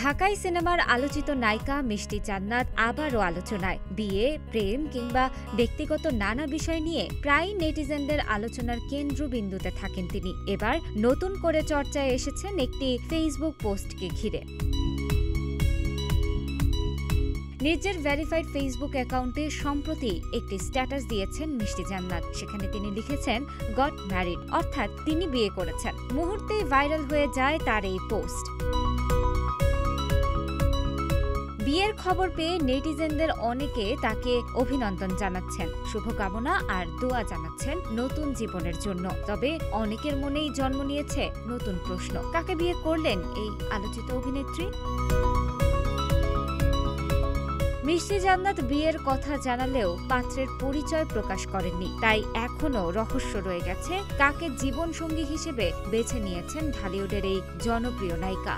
ঢাকাই সিনেমার আলোচিত নায়িকা মিষ্টি জান্নাত আবারও আলোচনায়। বিয়ে, প্রেম কিংবা ব্যক্তিগত নানা বিষয় নিয়ে প্রায় নেটিজেনদের আলোচনার কেন্দ্রবিন্দুতে থাকেন তিনি। এবার নতুন করে চর্চায় এসেছেন একটি ফেসবুক পোস্টকে ঘিরে। নিজের ভেরিফাইড ফেসবুক অ্যাকাউন্টে সম্প্রতি একটি স্ট্যাটাস দিয়েছেন মিষ্টি জান্নাত। সেখানে তিনি লিখেছেন গট ম্যারিড, অর্থাৎ তিনি বিয়ে করেছেন। মুহূর্তেই ভাইরাল হয়ে যায় তার এই পোস্ট। বিয়ের খবর পেয়ে নেটিজেনদের অনেকে তাকে অভিনন্দন জানাচ্ছেন, শুভকামনা আর দোয়া জানাচ্ছেন নতুন জীবনের জন্য। তবে অনেকের মনেই জন্ম নিয়েছে নতুন প্রশ্ন, কাকে বিয়ে করলেন এই আলোচিত অভিনেত্রী? মিষ্টি জান্নাত বিয়ের কথা জানালেও পাত্রের পরিচয় প্রকাশ করেননি, তাই এখনও রহস্য রয়ে গেছে কাকে জীবনসঙ্গী হিসেবে বেছে নিয়েছেন ঢালিউডের এই জনপ্রিয় নায়িকা।